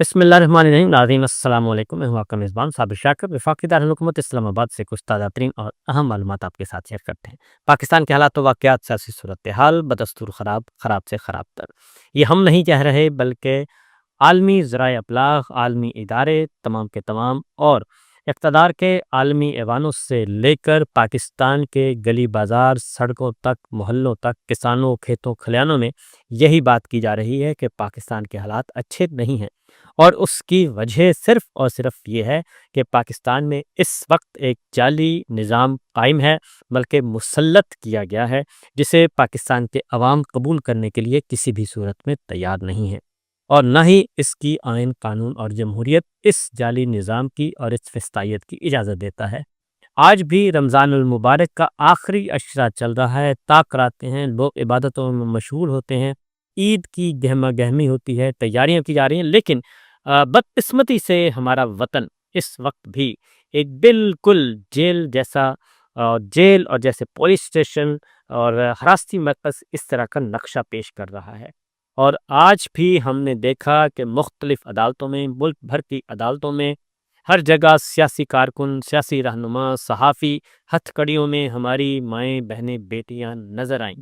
بسم اللہ الرحمن الرحیم، ناظرین السلام علیکم۔ میں ہوں آپ کا میزبان صابر شاکر، وفاقی دارالحکومت اسلام آباد سے کچھ تازہ ترین اور اہم معلومات آپ کے ساتھ شیئر کرتے ہیں۔ پاکستان کے حالات و واقعات، سیاسی صورتحال بدستور خراب سے خراب تر۔ یہ ہم نہیں کہہ رہے بلکہ عالمی ذرائع ابلاغ، عالمی ادارے تمام کے تمام اور اقتدار کے عالمی ایوانوں سے لے کر پاکستان کے گلی بازار، سڑکوں تک، محلوں تک، کسانوں، کھیتوں، کھلیانوں میں یہی بات کی جا رہی ہے کہ پاکستان کے حالات اچھے نہیں ہیں، اور اس کی وجہ صرف اور صرف یہ ہے کہ پاکستان میں اس وقت ایک جعلی نظام قائم ہے، بلکہ مسلط کیا گیا ہے، جسے پاکستان کے عوام قبول کرنے کے لیے کسی بھی صورت میں تیار نہیں ہے، اور نہ ہی اس کی آئین، قانون اور جمہوریت اس جعلی نظام کی اور اس فسطائیت کی اجازت دیتا ہے۔ آج بھی رمضان المبارک کا آخری عشرہ چل رہا ہے، طاق کراتے ہیں لوگ، عبادتوں میں مشغول ہوتے ہیں، عید کی گہما گہمی ہوتی ہے، تیاریاں کی جا رہی ہیں، لیکن بدقسمتی سے ہمارا وطن اس وقت بھی ایک بالکل جیل اور جیسے پولیس اسٹیشن اور حراستی مرکز اس طرح کا نقشہ پیش کر رہا ہے۔ اور آج بھی ہم نے دیکھا کہ مختلف عدالتوں میں، ملک بھر کی عدالتوں میں، ہر جگہ سیاسی کارکن، سیاسی رہنما، صحافی ہتھ کڑیوں میں ہماری مائیں، بہنیں، بیٹیاں نظر آئیں،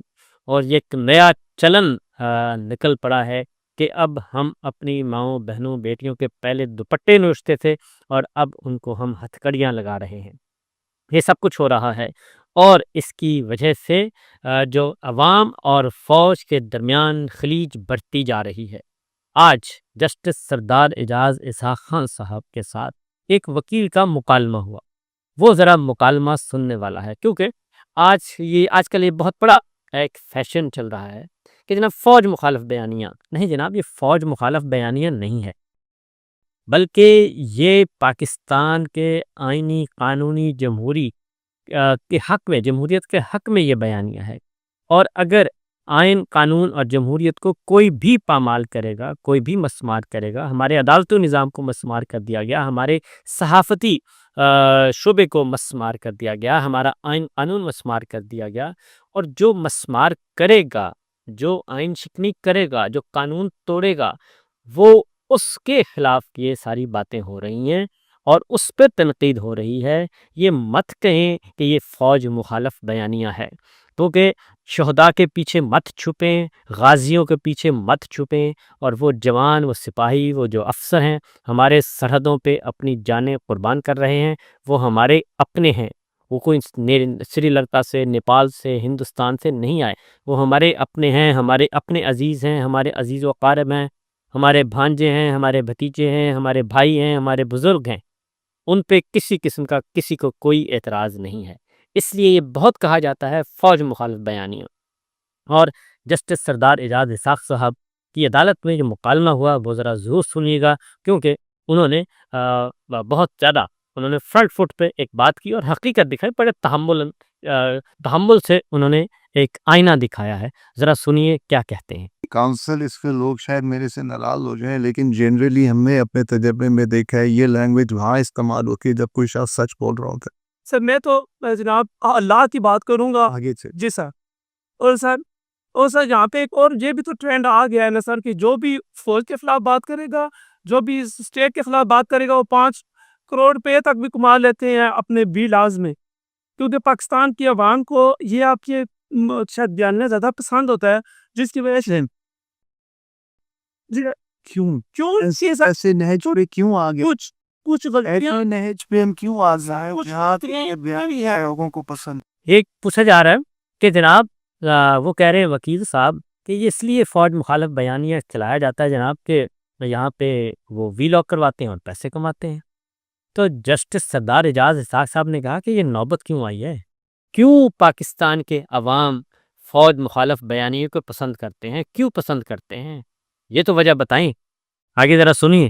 اور یہ ایک نیا چلن نکل پڑا ہے کہ اب ہم اپنی ماؤں، بہنوں، بیٹیوں کے پہلے دوپٹے نوچتے تھے اور اب ان کو ہم ہتھ کڑیاں لگا رہے ہیں۔ یہ سب کچھ ہو رہا ہے، اور اس کی وجہ سے جو عوام اور فوج کے درمیان خلیج بڑھتی جا رہی ہے۔ آج جسٹس سردار اعجاز اسحاق خان صاحب کے ساتھ ایک وکیل کا مکالمہ ہوا، وہ ذرا مکالمہ سننے والا ہے، کیونکہ آج کل یہ بہت بڑا ایک فیشن چل رہا ہے کہ جناب فوج مخالف بیانیاں نہیں، جناب یہ فوج مخالف بیانیاں نہیں ہے، بلکہ یہ پاکستان کے آئینی، قانونی، جمہوری کے حق میں، جمہوریت کے حق میں یہ بیانیہ ہے۔ اور اگر آئین، قانون اور جمہوریت کو کوئی بھی پامال کرے گا، کوئی بھی مسمار کرے گا، ہمارے عدالتی نظام کو مسمار کر دیا گیا، ہمارے صحافتی شعبے کو مسمار کر دیا گیا، ہمارا آئین، قانون مسمار کر دیا گیا، اور جو مسمار کرے گا، جو آئین شکنی کرے گا، جو قانون توڑے گا، وہ اس کے خلاف یہ ساری باتیں ہو رہی ہیں اور اس پہ تنقید ہو رہی ہے۔ یہ مت کہیں کہ یہ فوج مخالف بیانیہ ہے، کیونکہ شہداء کے پیچھے مت چھپیں، غازیوں کے پیچھے مت چھپیں، اور وہ جوان، وہ سپاہی، وہ جو افسر ہیں ہمارے سرحدوں پہ اپنی جانیں قربان کر رہے ہیں، وہ ہمارے اپنے ہیں، وہ کوئی سری لنکا سے، نیپال سے، ہندوستان سے نہیں آئے، وہ ہمارے اپنے ہیں، ہمارے اپنے عزیز ہیں، ہمارے عزیز و اقارب ہیں، ہمارے بھانجے ہیں، ہمارے بھتیجے ہیں، ہمارے بھائی ہیں، ہمارے بزرگ ہیں، ان پہ کسی قسم کا کسی کو کوئی اعتراض نہیں ہے۔ اس لیے یہ بہت کہا جاتا ہے فوج مخالف بیانیہ۔ اور جسٹس سردار اعجاز اسحاق صاحب کی عدالت میں جو مکالمہ ہوا وہ ذرا ضرور سنیے گا، کیونکہ انہوں نے بہت زیادہ فرنٹ فٹ پہ ایک بات کی اور حقیقت دکھائی، بڑے تحمل سے انہوں نے ایک آئینہ دکھایا ہے۔ ذرا سنیے کیا کہتے ہیں۔ کاؤنسل اس کے لوگ شاید میرے سے ناراض ہو جائیں، لیکن جنرلی ہم نے اپنے تجربے میں دیکھا ہے یہ لینگویج وہاں استعمال ہوتی ہے جب کوئی شخص سچ بول رہا ہوتا ہے۔ سر میں تو جناب اللہ کی بات کروں گا آگے سے جی سر۔ اور سر یہاں پہ ایک اور یہ بھی تو ٹرینڈ آ گیا ہے نا سر، کہ جو بھی فوج کے خلاف بات کرے گا، جو بھی اسٹیٹ کے خلاف بات کرے گا، وہ 5 کروڑ روپے تک بھی کما لیتے ہیں اپنے بی لاز میں، کیونکہ پاکستان کی عوام کو یہ آپ کے شاید بیانیہ زیادہ پسند ہوتا ہے، جس کی وجہ سے کیوں ایسے نہج پہ کیوں آ گئے، کچھ غلطیاں نہج پہ ہم کیوں آ گئے، لوگوں کو پسند۔ ایک پوچھا جا رہا ہے کہ جناب وہ کہہ رہے ہیں وکیل صاحب کہ یہ اس لیے فوج مخالف بیانیہ چلایا جاتا ہے جناب کہ یہاں پہ وہ وی لاک کرواتے ہیں اور پیسے کماتے ہیں۔ تو جسٹس سردار اعجاز اسحاق صاحب نے کہا کہ یہ نوبت کیوں آئی ہے، کیوں پاکستان کے عوام فوج مخالف بیانیے کو پسند کرتے ہیں، کیوں پسند کرتے ہیں، یہ تو وجہ بتائیں، آگے ذرا سنیے۔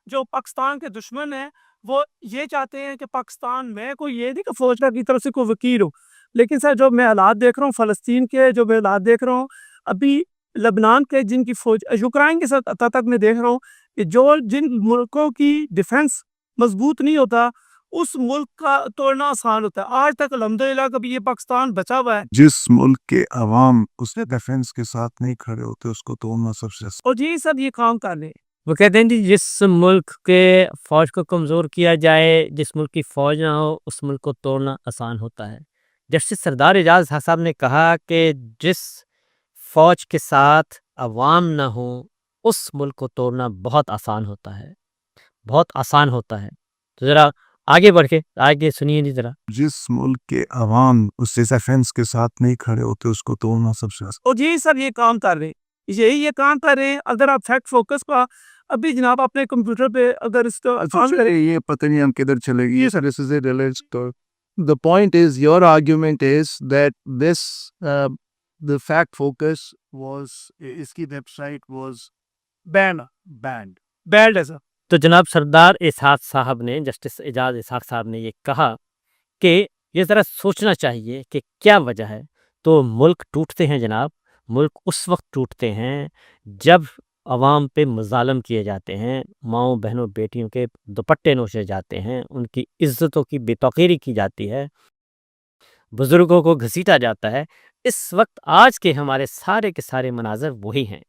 جو پاکستان کے دشمن ہیں وہ یہ چاہتے ہیں کہ پاکستان میں کوئی یہ نہیں کہ فوج کی طرف سے کوئی وکیل ہو، لیکن سر جو میں حالات دیکھ رہا ہوں فلسطین کے، جو میں حالات دیکھ رہا ہوں ابھی لبنان کے، جن کی فوج، یوکرائن کے ساتھ تک میں دیکھ رہا ہوں کہ جن ملکوں کی ڈیفنس مضبوط نہیں ہوتا اس ملک کا توڑنا آسان ہوتا ہے۔ آج تک الحمدللہ کبھی یہ پاکستان بچا ہوا ہے۔ جس ملک کے عوام اس ڈیفنس کے ساتھ نہیں کھڑے ہوتے اس کو توڑنا سب سے اور جی سر یہ کام کر رہے ہیں، وہ کہتے ہیں جی جس ملک کے فوج کو کمزور کیا جائے، جس ملک کی فوج نہ ہو، اس ملک کو توڑنا آسان ہوتا ہے۔ جسٹس سردار اعجاز صاحب نے کہا کہ جس فوج کے ساتھ عوام نہ ہو، اس ملک کو توڑنا بہت آسان ہوتا ہے، بہت آسان ہوتا ہے۔ تو ذرا آگے بڑھ کے آگے سنیے جی ذرا۔ جس ملک کے عوام اس ڈیفینس کے ساتھ نہیں کھڑے ہوتے اس کو توڑنا سب سے آسان۔ اور یہی سر یہ کام کر رہے ہیں، یہی یہ کام کر رہے ہیں۔ اگر آپ فیکٹ فوکس کا ابھی جناب اپنے کمپیوٹر پہ اگر اس کا یہ پتہ نہیں ہم کدھر چلے گی۔ This is a related story. The point is, your argument is that this the fact focus was اس کی ویب سائٹ was بین banned. بینڈ ہے سر۔ تو جناب سردار اسحاق صاحب نے، جسٹس اعجاز اسحاق صاحب نے یہ کہا کہ یہ ذرا سوچنا چاہیے کہ کیا وجہ ہے۔ تو ملک ٹوٹتے ہیں جناب، ملک اس وقت ٹوٹتے ہیں جب عوام پہ مظالم کیے جاتے ہیں، ماؤں بہنوں بیٹیوں کے دوپٹے نوچے جاتے ہیں، ان کی عزتوں کی بے توقیری کی جاتی ہے، بزرگوں کو گھسیٹا جاتا ہے۔ اس وقت آج کے ہمارے سارے کے سارے مناظر وہی ہیں۔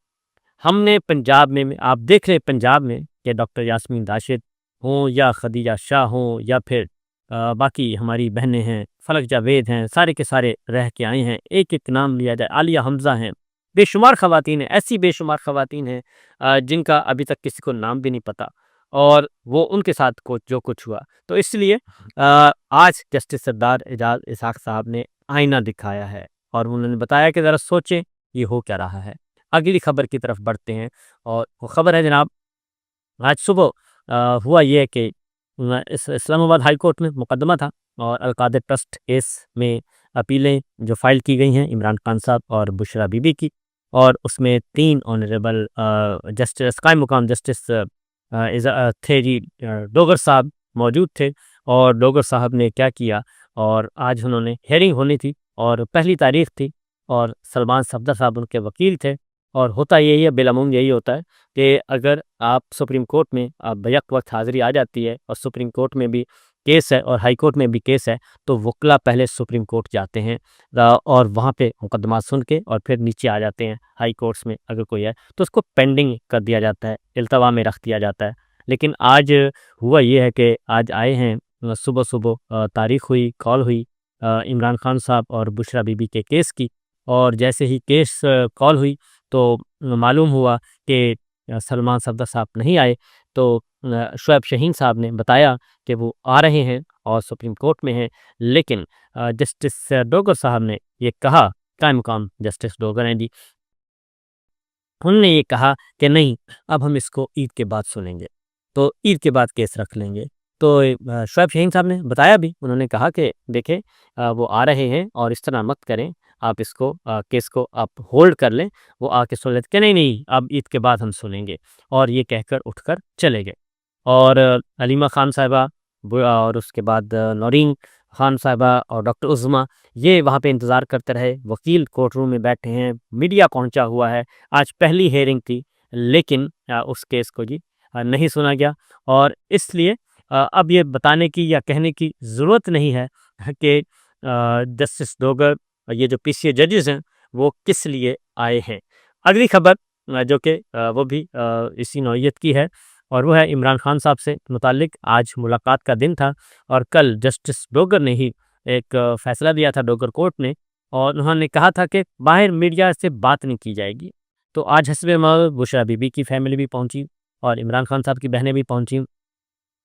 ہم نے پنجاب میں آپ دیکھ رہے پنجاب میں کہ ڈاکٹر یاسمین راشد ہوں یا خدیجہ شاہ ہوں یا پھر باقی ہماری بہنیں ہیں، فلک جاوید ہیں، سارے کے سارے رہ کے آئے ہیں۔ ایک ایک نام لیا جائے، عالیہ حمزہ ہیں، بے شمار خواتین ہیں، ایسی بے شمار خواتین ہیں جن کا ابھی تک کسی کو نام بھی نہیں پتہ، اور وہ ان کے ساتھ جو کچھ ہوا۔ تو اس لیے آج جسٹس سردار اعجاز اسحاق صاحب نے آئینہ دکھایا ہے اور انہوں نے بتایا کہ ذرا سوچیں یہ ہو کیا رہا ہے۔ اگلی خبر کی طرف بڑھتے ہیں، اور وہ خبر ہے جناب آج صبح ہوا یہ کہ اسلام آباد ہائی کورٹ میں مقدمہ تھا، اور القادر ٹرسٹ کیس میں اپیلیں جو فائل کی گئی ہیں عمران خان صاحب اور بشرا بی بی کی، اور اس میں 3 آنریبل جسٹس قائم مقام جسٹس تھے جی ڈوگر صاحب موجود تھے۔ اور ڈوگر صاحب نے کیا کیا، اور آج انہوں نے ہیئرنگ ہونی تھی اور پہلی تاریخ تھی، اور سلمان صفدر صاحب ان کے وکیل تھے۔ اور ہوتا یہی ہے، بالعموم یہی ہوتا ہے کہ اگر آپ سپریم کورٹ میں بیک وقت حاضری آ جاتی ہے، اور سپریم کورٹ میں بھی کیس ہے اور ہائی کورٹ میں بھی کیس ہے، تو وکلا پہلے سپریم کورٹ جاتے ہیں اور وہاں پہ مقدمات سن کے اور پھر نیچے آ جاتے ہیں ہائی کورٹس میں۔ اگر کوئی ہے تو اس کو پینڈنگ کر دیا جاتا ہے، التوا میں رکھ دیا جاتا ہے۔ لیکن آج ہوا یہ ہے کہ آج آئے ہیں، صبح تاریخ ہوئی، کال ہوئی عمران خان صاحب اور بشرا بی بی کے کیس کی، اور جیسے ہی کیس کال ہوئی تو معلوم ہوا کہ سلمان صفدر صاحب نہیں آئے۔ تو شعیب شہین صاحب نے بتایا کہ وہ آ رہے ہیں اور سپریم کورٹ میں ہیں، لیکن جسٹس ڈوگر صاحب نے یہ کہا، قائم مقام جسٹس ڈوگر ہیں جی، انہوں نے یہ کہا کہ نہیں، اب ہم اس کو عید کے بعد سنیں گے، تو عید کے بعد کیس رکھ لیں گے۔ تو شعیب شہین صاحب نے بتایا بھی، انہوں نے کہا کہ دیکھیں وہ آ رہے ہیں اور اس طرح مت کریں، آپ اس کو کیس کو آپ ہولڈ کر لیں۔ وہ آ کے سن لیتے کہ نہیں اب عید کے بعد ہم سنیں گے، اور یہ کہہ کر اٹھ کر چلے گئے۔ اور علیمہ خان صاحبہ اور اس کے بعد نورین خان صاحبہ اور ڈاکٹر عظمیٰ یہ وہاں پہ انتظار کرتے رہے، وکیل کورٹ روم میں بیٹھے ہیں، میڈیا پہنچا ہوا ہے۔ آج پہلی ہیئرنگ تھی، لیکن اس کیس کو جی نہیں سنا گیا، اور اس لیے اب یہ بتانے کی یا کہنے کی ضرورت نہیں ہے کہ جسٹس ڈوگر یہ جو پی سی اے ججز ہیں وہ کس لیے آئے ہیں۔ اگلی خبر جو کہ وہ بھی اسی نوعیت کی ہے، اور وہ ہے عمران خان صاحب سے متعلق۔ آج ملاقات کا دن تھا، اور کل جسٹس ڈوگر نے ہی ایک فیصلہ دیا تھا ڈوگر کورٹ نے، اور انہوں نے کہا تھا کہ باہر میڈیا سے بات نہیں کی جائے گی۔ تو آج حسب معلوم بشرا بی بی کی فیملی بھی پہنچی، اور عمران خان صاحب کی بہنیں بھی پہنچیں،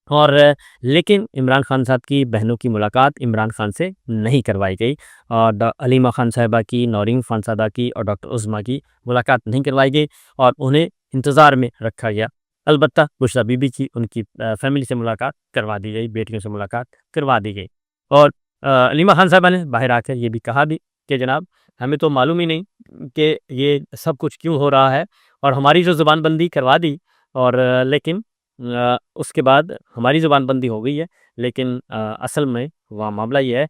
اور لیکن عمران خان صاحب کی بہنوں کی ملاقات عمران خان سے نہیں کروائی گئی، اور علیمہ خان صاحبہ کی، نورین خان صاحبہ کی اور ڈاکٹر عظمیٰ کی ملاقات نہیں کروائی گئی، اور انہیں انتظار میں رکھا گیا۔ البتہ بشرا بی بی کی ان کی فیملی سے ملاقات کروا دی گئی، بیٹیوں سے ملاقات کروا دی گئی۔ اور علیمہ خان صاحبہ نے باہر آ کر یہ بھی کہا بھی کہ جناب ہمیں تو معلوم ہی نہیں کہ یہ سب کچھ کیوں ہو رہا ہے، اور ہماری جو زبان بندی کروا دی، اور لیکن اس کے بعد ہماری زبان بندی ہو گئی ہے، لیکن اصل میں وہ معاملہ یہ ہے